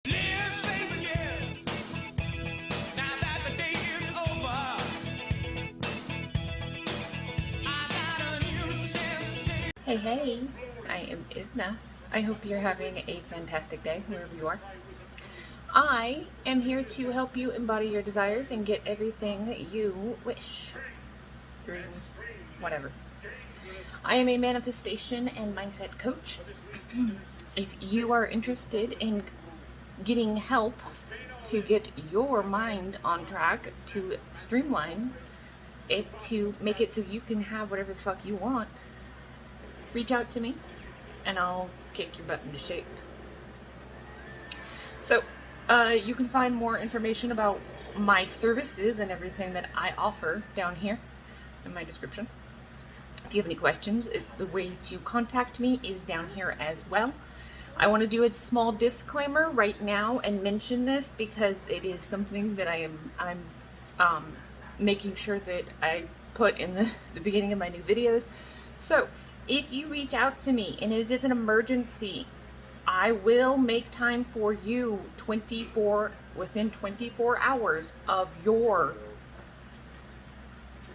Hey, hey, I am Izna. I hope you're having a fantastic day wherever you are. I am here to help you embody your desires and get everything that you wish. Dream, whatever. I am a manifestation and mindset coach. If you are interested in getting help to get your mind on track, to streamline it, to make it so you can have whatever the fuck you want, reach out to me and I'll kick your butt into shape. So you can find more information about my services and everything that I offer down here in my description. If you have any questions, the way to contact me is down here as well. I want to do a small disclaimer right now and mention this because it is something that I'm making sure that I put in the beginning of my new videos. So if you reach out to me and it is an emergency, I will make time for you within 24 hours of your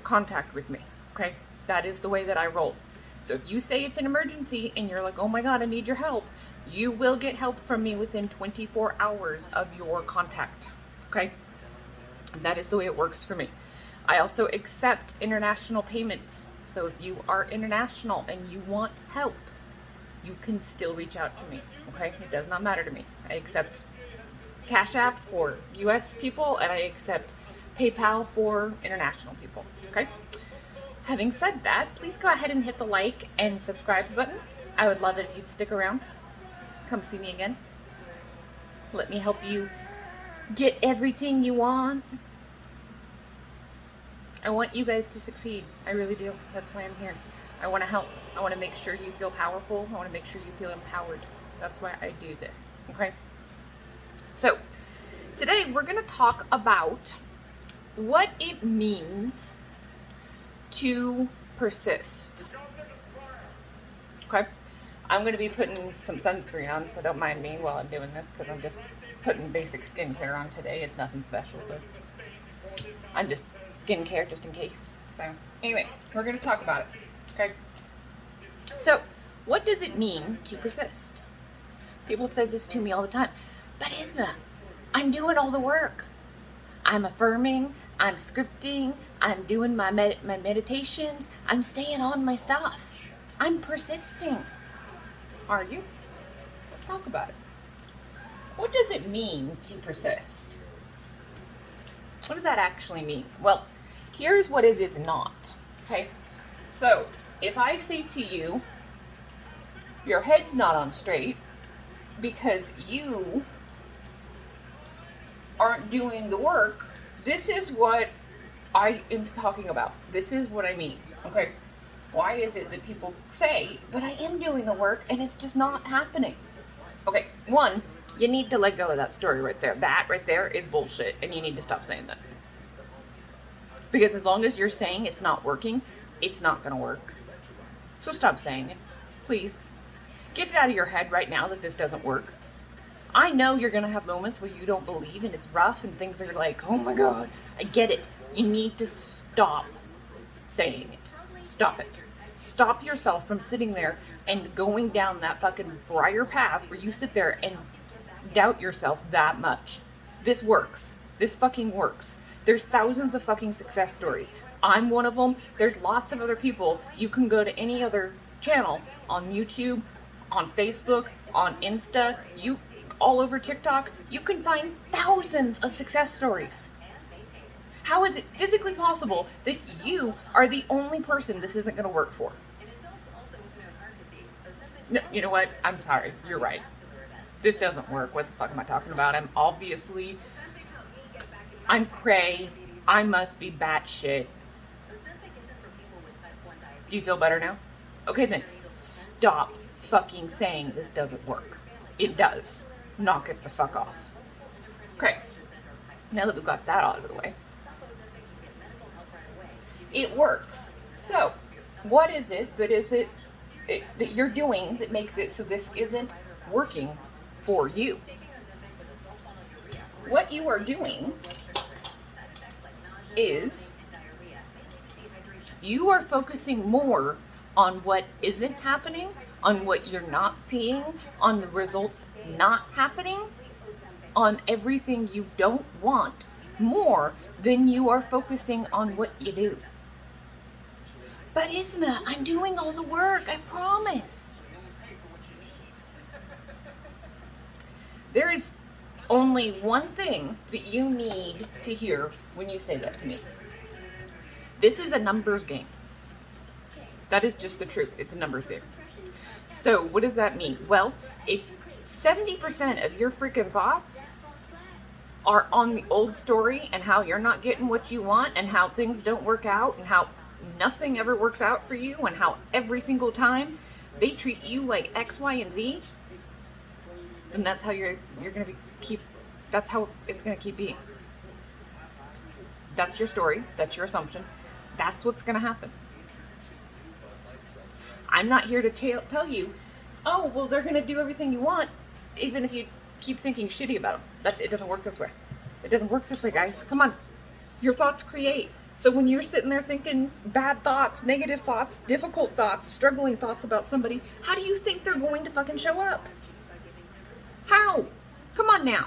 contact with me. Okay, that is the way that I roll. So if you say it's an emergency and you're like, oh my God, I need your help, you will get help from me within 24 hours of your contact. Okay, that is the way it works for me. I also accept international payments. So if you are international and you want help, you can still reach out to me. Okay, it does not matter to me. I accept Cash App for US people and I accept PayPal for international people. Okay, having said that, please go ahead and hit the like and subscribe button. I would love it if you'd stick around. Come see me again. Let me help you get everything you want. I want you guys to succeed. I really do. That's why I'm here. I want to help. I want to make sure you feel powerful. I want to make sure you feel empowered. That's why I do this. Okay? So, today we're going to talk about what it means to persist. Okay? I'm going to be putting some sunscreen on, so don't mind me while I'm doing this because I'm just putting basic skincare on today. It's nothing special, but I'm just skincare just in case. So anyway, we're going to talk about it. Okay? So what does it mean to persist? People say this to me all the time. But Izna, I'm doing all the work. I'm affirming, I'm scripting, I'm doing my meditations, I'm staying on my stuff. I'm persisting. Are you? Let's talk about it. What does it mean to persist? What does that actually mean? Well, here's what it is not. Okay? So, if I say to you, your head's not on straight because you aren't doing the work, this is what I am talking about. This is what I mean. Okay? Why is it that people say, but I am doing the work and it's just not happening? Okay, one, you need to let go of that story right there. That right there is bullshit and you need to stop saying that. Because as long as you're saying it's not working, it's not going to work. So stop saying it, please. Get it out of your head right now that this doesn't work. I know you're going to have moments where you don't believe and it's rough and things are like, oh my God, I get it. You need to stop saying it. Stop it. Stop yourself from sitting there and going down that fucking briar path where you sit there and doubt yourself that much. This works. This fucking works. There's thousands of fucking success stories. I'm one of them. There's lots of other people. You can go to any other channel on YouTube, on Facebook, on Insta, all over TikTok. You can find thousands of success stories. How is it physically possible that you are the only person this isn't going to work for? No, you know what? I'm sorry. You're right. This doesn't work. What the fuck am I talking about? I'm cray. I must be batshit. Do you feel better now? Okay then, stop fucking saying this doesn't work. It does. Knock it the fuck off. Okay. Now that we've got that out of the way. It works. So, what is it that you're doing that makes it so this isn't working for you? what you are doing is you are focusing more on what isn't happening, on what you're not seeing, on the results not happening, on everything you don't want, more than you are focusing on what you do. But Izna, I'm doing all the work, I promise. There is only one thing that you need to hear when you say that to me. This is a numbers game. That is just the truth. It's a numbers game. So what does that mean? Well, if 70% of your freaking thoughts are on the old story and how you're not getting what you want and how things don't work out and how nothing ever works out for you and how every single time they treat you like X, Y, and Z, then that's how you're gonna that's how it's gonna keep being. That's your story. That's your assumption. That's what's gonna happen. I'm not here to tell you, oh, well, they're going to do everything you want, even if you keep thinking shitty about them. It doesn't work this way. It doesn't work this way, guys. Come on. Your thoughts create. So when you're sitting there thinking bad thoughts, negative thoughts, difficult thoughts, struggling thoughts about somebody, how do you think they're going to fucking show up? How? Come on now.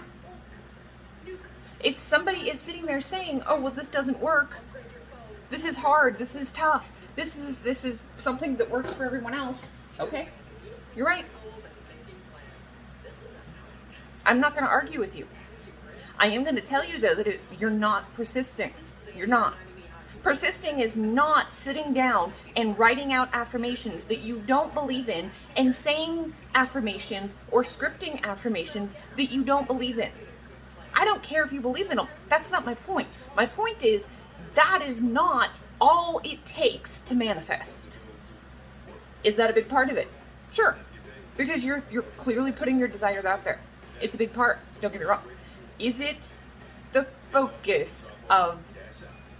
If somebody is sitting there saying, oh, well, this doesn't work, this is hard, this is tough, this is something that works for everyone else. Okay, you're right. I'm not going to argue with you. I am going to tell you, though, that you're not persisting. You're not. Persisting is not sitting down and writing out affirmations that you don't believe in and saying affirmations or scripting affirmations that you don't believe in. I don't care if you believe in them. That's not my point. My point is that is not all it takes to manifest. Is that a big part of it? Sure. Because you're clearly putting your desires out there. It's a big part. Don't get me wrong. Is it the focus of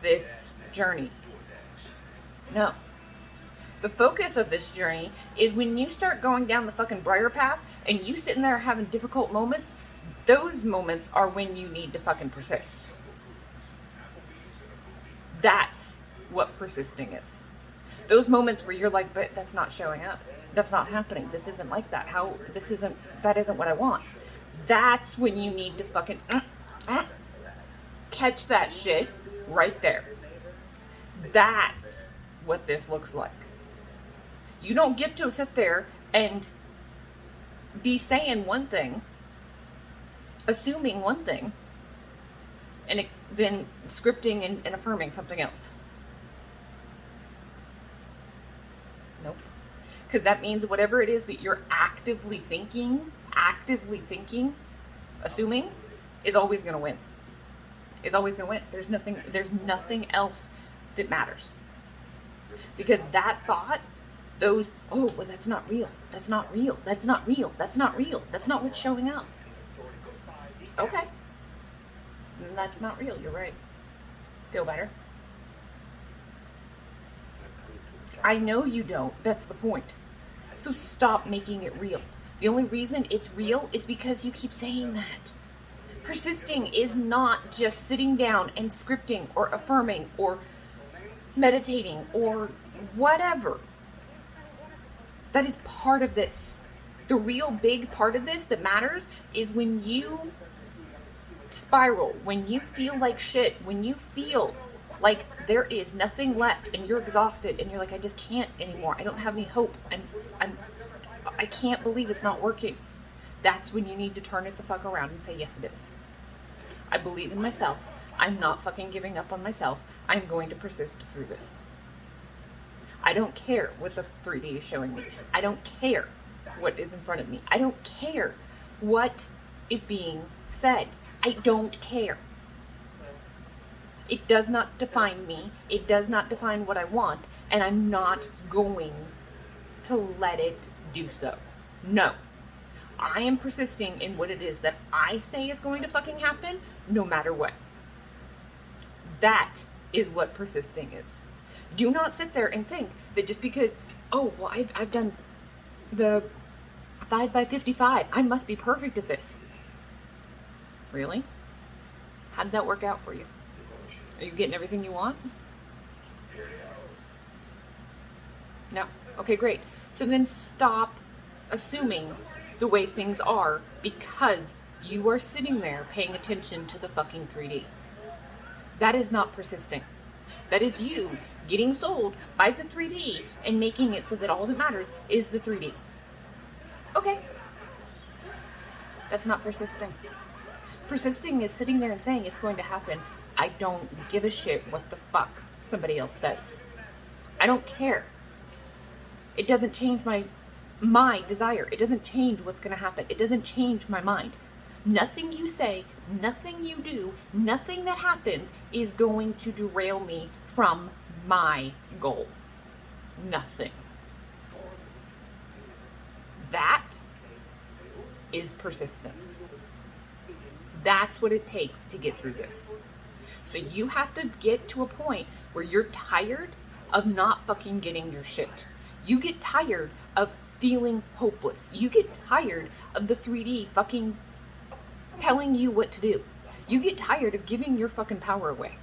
this journey? No. The focus of this journey is when you start going down the fucking briar path and you sitting there having difficult moments, those moments are when you need to fucking persist. That's what persisting is. Those moments where you're like, but that's not showing up. That's not happening. This isn't like that. That isn't what I want. That's when you need to fucking catch that shit right there. That's what this looks like. You don't get to sit there and be saying one thing, assuming one thing, and then scripting and affirming something else. Nope. Because that means whatever it is that you're actively thinking, assuming, is always going to win. Is always going to win. There's nothing else that matters. Because that thought, those, oh, well, that's not real. That's not real. That's not real. That's not real. That's not what's showing up. Okay. That's not real. You're right. Feel better? I know you don't. That's the point. So stop making it real. The only reason it's real is because you keep saying that. Persisting is not just sitting down and scripting or affirming or meditating or whatever. That is part of this. The real big part of this that matters is when you spiral, when you feel like shit, when you feel like there is nothing left and you're exhausted and you're like, I just can't anymore. I don't have any hope. I can't believe it's not working. That's when you need to turn it the fuck around and say, yes, it is. I believe in myself. I'm not fucking giving up on myself. I'm going to persist through this. I don't care what the 3D is showing me. I don't care what is in front of me. I don't care what is being said. I don't care. It does not define me. It does not define what I want, and I'm not going to let it do so. No. I am persisting in what it is that I say is going to fucking happen, no matter what. That is what persisting is. Do not sit there and think that just because, oh, well, I've done the 5 by 55, I must be perfect at this. Really? How did that work out for you? Are you getting everything you want? No. Okay, great. So then stop assuming the way things are because you are sitting there paying attention to the fucking 3D. That is not persisting. That is you getting sold by the 3D and making it so that all that matters is the 3D. Okay. That's not persisting. Persisting is sitting there and saying it's going to happen. I don't give a shit what the fuck somebody else says. I don't care. It doesn't change my desire. It doesn't change what's going to happen. It doesn't change my mind. Nothing you say, nothing you do, nothing that happens is going to derail me from my goal. Nothing. That is persistence. That's what it takes to get through this. So you have to get to a point where you're tired of not fucking getting your shit. You get tired of feeling hopeless. You get tired of the 3D fucking telling you what to do. You get tired of giving your fucking power away.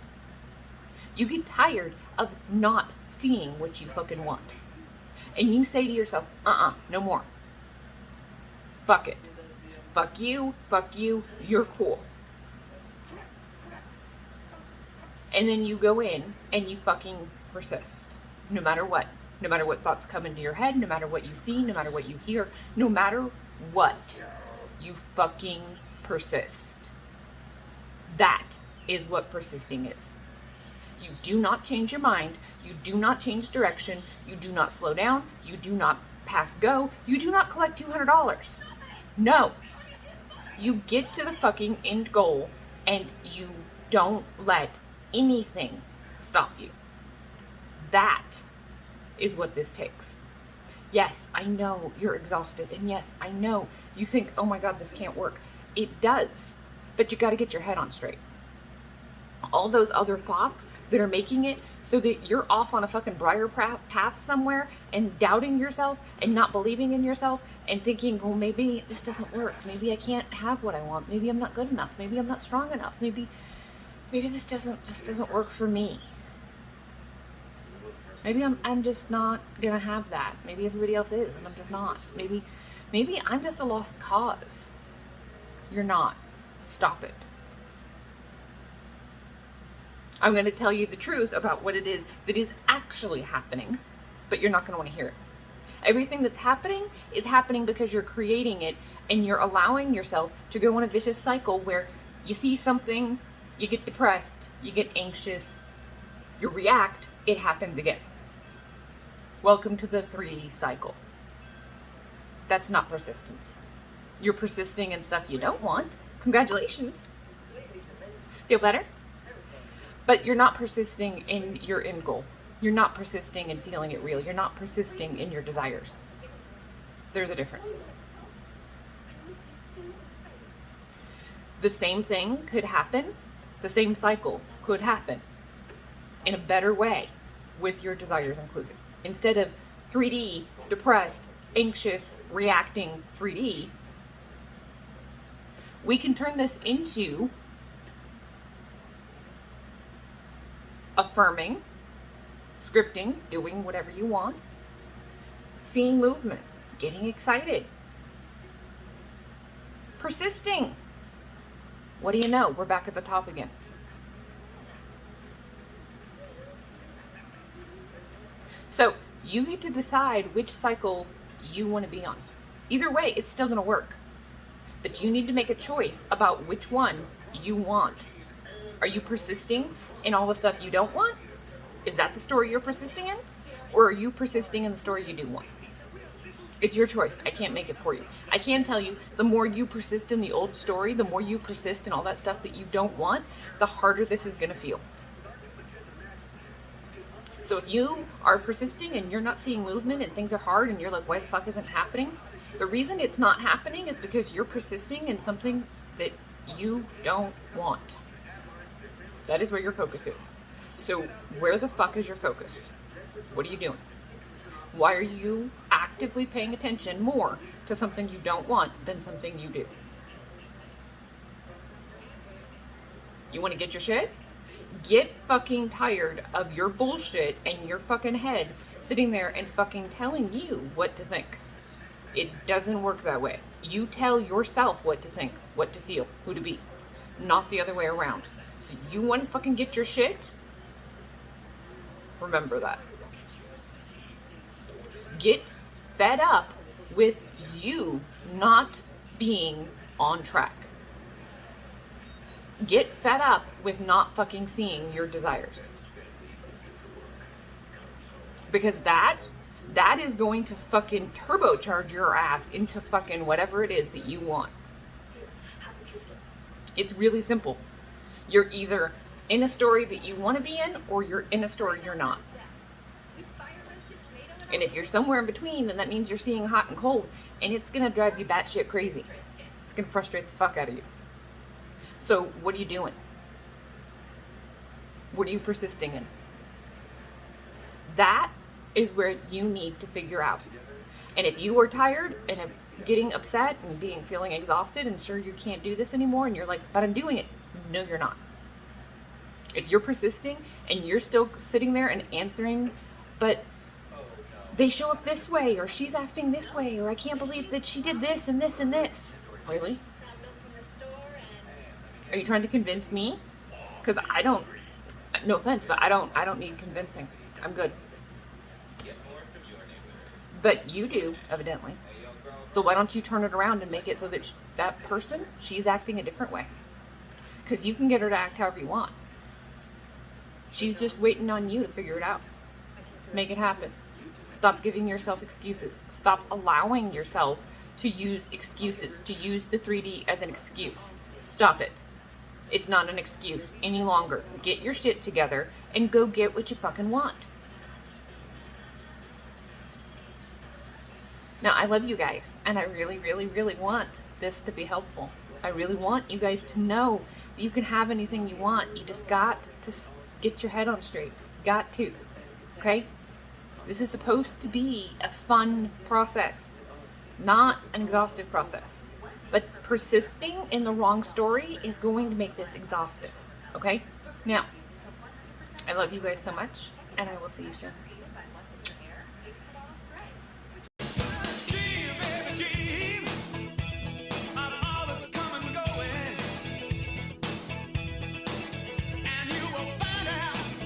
You get tired of not seeing what you fucking want. And you say to yourself, no more. Fuck it. Fuck you, you're cool. And then you go in and you fucking persist. No matter what. No matter what thoughts come into your head, no matter what you see, no matter what you hear, no matter what, you fucking persist. That is what persisting is. You do not change your mind. You do not change direction. You do not slow down. You do not pass go. You do not collect $200. No. You get to the fucking end goal and you don't let anything stop you. That is what this takes. Yes, I know you're exhausted. And yes, I know you think, oh my God, this can't work. It does. But you got to get your head on straight. All those other thoughts that are making it so that you're off on a fucking briar path somewhere and doubting yourself and not believing in yourself and thinking, well, maybe this doesn't work. Maybe I can't have what I want. Maybe I'm not good enough. Maybe I'm not strong enough. Maybe this doesn't work for me. Maybe I'm just not gonna have that. Maybe everybody else is and I'm just not. Maybe I'm just a lost cause. You're not. Stop it. I'm going to tell you the truth about what it is that is actually happening, but you're not going to want to hear it. Everything that's happening is happening because you're creating it and you're allowing yourself to go in a vicious cycle where you see something, you get depressed, you get anxious, you react, it happens again. Welcome to the 3 cycle. That's not persistence. You're persisting in stuff you don't want. Congratulations. Feel better? But you're not persisting in your end goal. You're not persisting in feeling it real. You're not persisting in your desires. There's a difference. The same thing could happen. The same cycle could happen in a better way with your desires included. Instead of 3D, depressed, anxious, reacting 3D, we can turn this into affirming, scripting, doing whatever you want, seeing movement, getting excited, persisting. What do you know? We're back at the top again. So you need to decide which cycle you want to be on. Either way, it's still going to work. But you need to make a choice about which one you want. Are you persisting in all the stuff you don't want? Is that the story you're persisting in? Or are you persisting in the story you do want? It's your choice. I can't make it for you. I can tell you, the more you persist in the old story, the more you persist in all that stuff that you don't want, the harder this is going to feel. So if you are persisting and you're not seeing movement and things are hard and you're like, why the fuck isn't it happening? The reason it's not happening is because you're persisting in something that you don't want. That is where your focus is. So where the fuck is your focus? What are you doing? Why are you actively paying attention more to something you don't want than something you do? You want to get your shit? Get fucking tired of your bullshit and your fucking head sitting there and fucking telling you what to think. It doesn't work that way. You tell yourself what to think, what to feel, who to be, not the other way around. So you want to fucking get your shit? Remember that. Get fed up with you not being on track. Get fed up with not fucking seeing your desires. Because that is going to fucking turbocharge your ass into fucking whatever it is that you want. It's really simple. You're either in a story that you want to be in, or you're in a story you're not. And if you're somewhere in between, then that means you're seeing hot and cold, and it's gonna drive you batshit crazy. It's gonna frustrate the fuck out of you. So what are you doing? What are you persisting in? That is where you need to figure out. And if you are tired and getting upset and feeling exhausted and sure you can't do this anymore, and you're like, but I'm doing it. No, you're not. If you're persisting and you're still sitting there and answering, but they show up this way, or she's acting this way, or I can't believe that she did this and this and this. Really? Are you trying to convince me? Because I don't, no offense, but I don't need convincing. I'm good. But you do, evidently. So why don't you turn it around and make it so that that person, she's acting a different way? Because you can get her to act however you want. She's just waiting on you to figure it out. Make it happen. Stop giving yourself excuses. Stop allowing yourself to use excuses, to use the 3D as an excuse. Stop it. It's not an excuse any longer. Get your shit together and go get what you fucking want. Now, I love you guys, and I really, really, really want this to be helpful. I really want you guys to know that you can have anything you want. You just got to get your head on straight. Got to. Okay? This is supposed to be a fun process, not an exhaustive process. But persisting in the wrong story is going to make this exhaustive. Okay? Now, I love you guys so much, and I will see you soon.